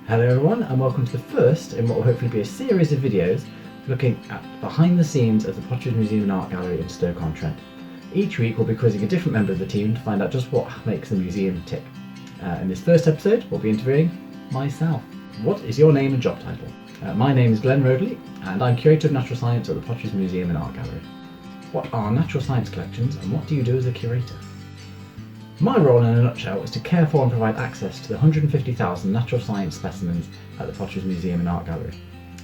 Hello everyone, and welcome to the first in what will hopefully be a series of videos looking at behind the scenes of the Potteries Museum Art Gallery in Stoke-on-Trent. Each week we'll be quizzing a different member of the team to find out just what makes the museum tick. In this first episode we'll be interviewing myself. What is your name and job title? My name is Glenn Roadley and I'm Curator of Natural Science at the Potteries Museum Art Gallery. What are natural science collections and what do you do as a curator? My role in a nutshell is to care for and provide access to the 150,000 natural science specimens at the Potteries Museum Art Gallery.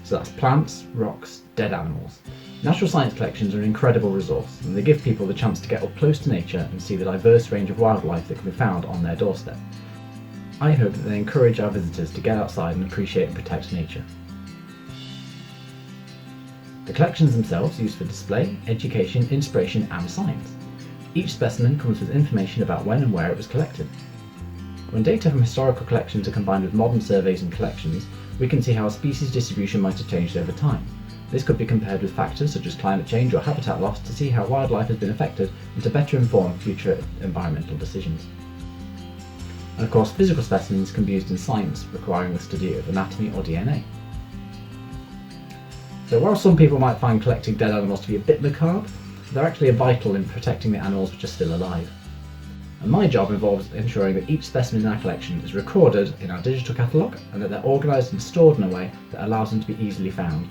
So that's plants, rocks, dead animals. Natural science collections are an incredible resource and they give people the chance to get up close to nature and see the diverse range of wildlife that can be found on their doorstep. I hope that they encourage our visitors to get outside and appreciate and protect nature. The collections themselves are used for display, education, inspiration and science. Each specimen comes with information about when and where it was collected. When data from historical collections are combined with modern surveys and collections, we can see how a species distribution might have changed over time. This could be compared with factors such as climate change or habitat loss to see how wildlife has been affected and to better inform future environmental decisions. And of course, physical specimens can be used in science, requiring the study of anatomy or DNA. So while some people might find collecting dead animals to be a bit macabre, they're actually vital in protecting the animals which are still alive. And my job involves ensuring that each specimen in our collection is recorded in our digital catalogue and that they're organised and stored in a way that allows them to be easily found.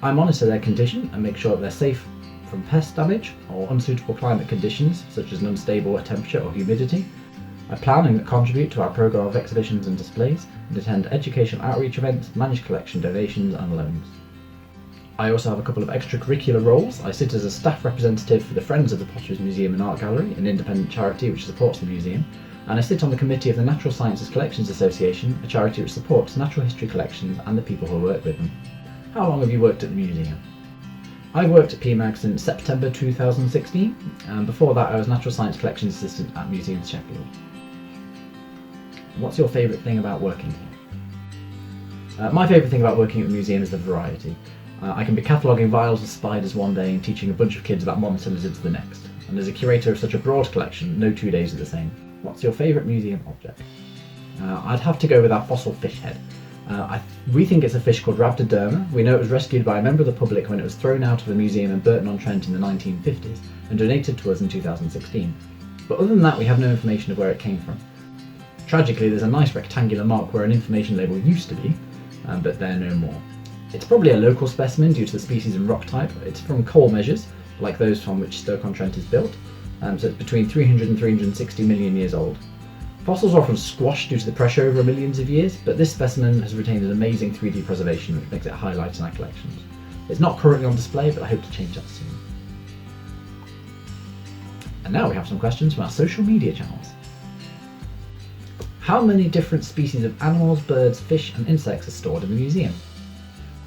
I monitor their condition and make sure that they're safe from pest damage or unsuitable climate conditions such as an unstable temperature or humidity. I plan and contribute to our programme of exhibitions and displays and attend educational outreach events, manage collection donations and loans. I also have a couple of extracurricular roles. I sit as a staff representative for the Friends of the Potteries Museum Art Gallery, an independent charity which supports the museum, and I sit on the committee of the Natural Sciences Collections Association, a charity which supports natural history collections and the people who work with them. How long have you worked at the museum? I've worked at PMAG since September 2016, and before that I was Natural Science Collections Assistant at Museums Sheffield. What's your favourite thing about working here? My favourite thing about working at the museum is the variety. I can be cataloguing vials of spiders one day and teaching a bunch of kids about monster lizards the next. And as a curator of such a broad collection, no 2 days are the same. What's your favourite museum object? I'd have to go with our fossil fish head. We think it's a fish called Rhabdoderma. We know it was rescued by a member of the public when it was thrown out of a museum in Burton-on-Trent in the 1950s and donated to us in 2016. But other than that, we have no information of where it came from. Tragically, there's a nice rectangular mark where an information label used to be, but they're no more. It's probably a local specimen due to the species and rock type. It's from coal measures, like those from which Stoke-on-Trent is built, so it's between 300 and 360 million years old. Fossils are often squashed due to the pressure over millions of years, but this specimen has retained an amazing 3D preservation which makes it a highlight in our collections. It's not currently on display, but I hope to change that soon. And now we have some questions from our social media channels. How many different species of animals, birds, fish and insects are stored in the museum?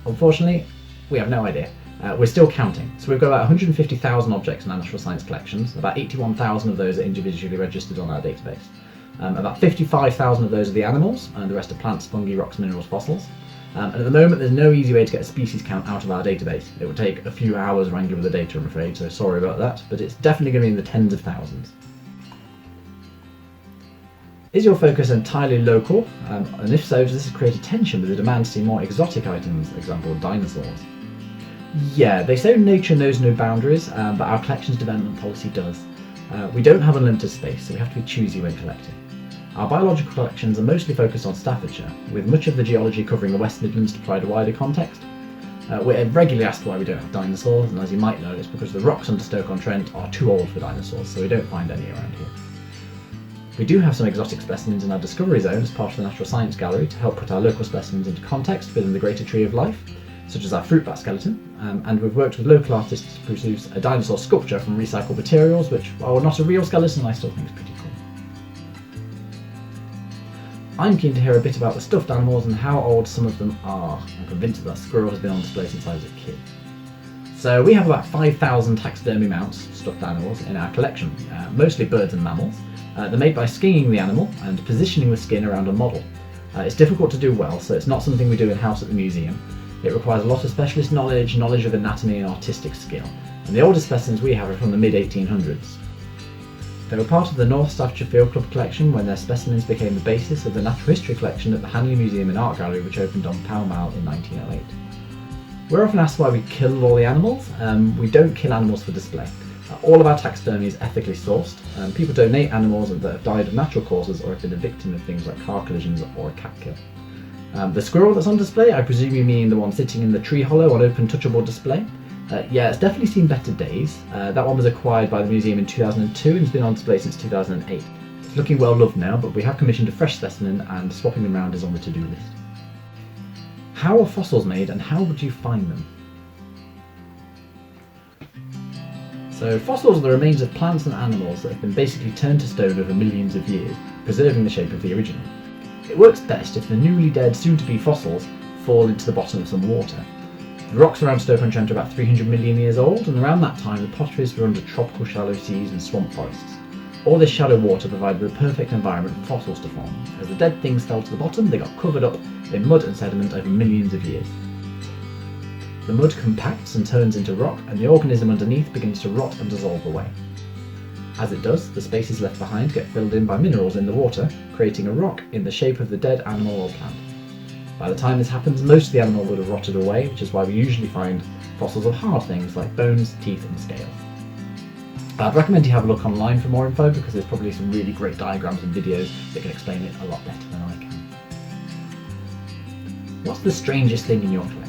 Unfortunately, we have no idea. We're still counting. So we've got about 150,000 objects in our natural science collections. About 81,000 of those are individually registered on our database. About 55,000 of those are the animals, and the rest are plants, fungi, rocks, minerals, fossils. And at the moment, there's no easy way to get a species count out of our database. It would take a few hours wrangling with the data, I'm afraid, so sorry about that, but it's definitely going to be in the tens of thousands. Is your focus entirely local? And if so, does this create a tension with the demand to see more exotic items, for example dinosaurs? Yeah, they say nature knows no boundaries, but our collections development policy does. We don't have unlimited space, so we have to be choosy when collecting. Our biological collections are mostly focused on Staffordshire, with much of the geology covering the West Midlands to provide a wider context. We're regularly asked why we don't have dinosaurs, and as you might know, it's because the rocks under Stoke-on-Trent are too old for dinosaurs, so we don't find any around here. We do have some exotic specimens in our Discovery Zone as part of the Natural Science Gallery to help put our local specimens into context within the greater tree of life, such as our fruit bat skeleton, and we've worked with local artists to produce a dinosaur sculpture from recycled materials, which, while not a real skeleton, I still think is pretty cool. I'm keen to hear a bit about the stuffed animals and how old some of them are. I'm convinced that squirrel has been on display since I was a kid. So we have about 5,000 taxidermy mounts, stuffed animals, in our collection, mostly birds and mammals. They're made by skinning the animal and positioning the skin around a model. It's difficult to do well, so it's not something we do in-house at the museum. It requires a lot of specialist knowledge of anatomy and artistic skill, and the oldest specimens we have are from the mid-1800s. They were part of the North Staffordshire Field Club collection when their specimens became the basis of the Natural History collection at the Hanley Museum and Art Gallery, which opened on Pall Mall in 1908. We're often asked why we kill all the animals. We don't kill animals for display. All of our taxidermy is ethically sourced. People donate animals that have died of natural causes or have been a victim of things like car collisions or a cat kill. The squirrel that's on display, I presume you mean the one sitting in the tree hollow on open touchable display. Yeah, it's definitely seen better days. That one was acquired by the museum in 2002 and has been on display since 2008. It's looking well loved now, but we have commissioned a fresh specimen and swapping them around is on the to-do list. How are fossils made and how would you find them? So fossils are the remains of plants and animals that have been basically turned to stone over millions of years, preserving the shape of the original. It works best if the newly dead, soon-to-be fossils fall into the bottom of some water. The rocks around Stoke-on-Trent are about 300 million years old, and around that time the potteries were under tropical shallow seas and swamp forests. All this shallow water provided the perfect environment for fossils to form. As the dead things fell to the bottom, they got covered up in mud and sediment over millions of years. The mud compacts and turns into rock, and the organism underneath begins to rot and dissolve away. As it does, the spaces left behind get filled in by minerals in the water, creating a rock in the shape of the dead animal or plant. By the time this happens, most of the animal would have rotted away, which is why we usually find fossils of hard things like bones, teeth and scales. I'd recommend you have a look online for more info because there's probably some really great diagrams and videos that can explain it a lot better than I can. What's the strangest thing in your collection?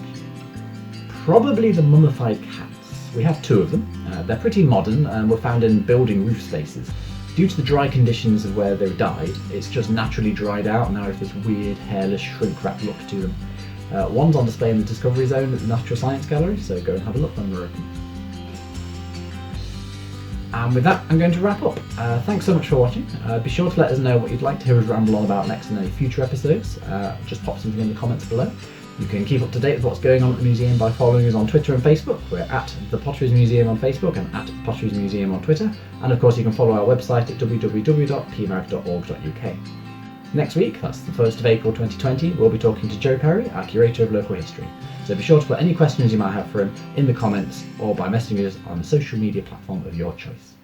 Probably the mummified cats. We have two of them. They're pretty modern and were found in building roof spaces. Due to the dry conditions of where they died, it's just naturally dried out and now have this weird, hairless, shrink-wrap look to them. One's on display in the Discovery Zone at the Natural Science Gallery, so go and have a look when we're open. And with that, I'm going to wrap up. Thanks so much for watching. Be sure to let us know what you'd like to hear us ramble on about next in any future episodes. Just pop something in the comments below. You can keep up to date with what's going on at the museum by following us on Twitter and Facebook. We're at the Potteries Museum on Facebook and at Potteries Museum on Twitter. And of course you can follow our website at www.pmag.org.uk. Next week, that's the 1st of April 2020, we'll be talking to Joe Perry, our Curator of Local History. So be sure to put any questions you might have for him in the comments or by messaging us on the social media platform of your choice.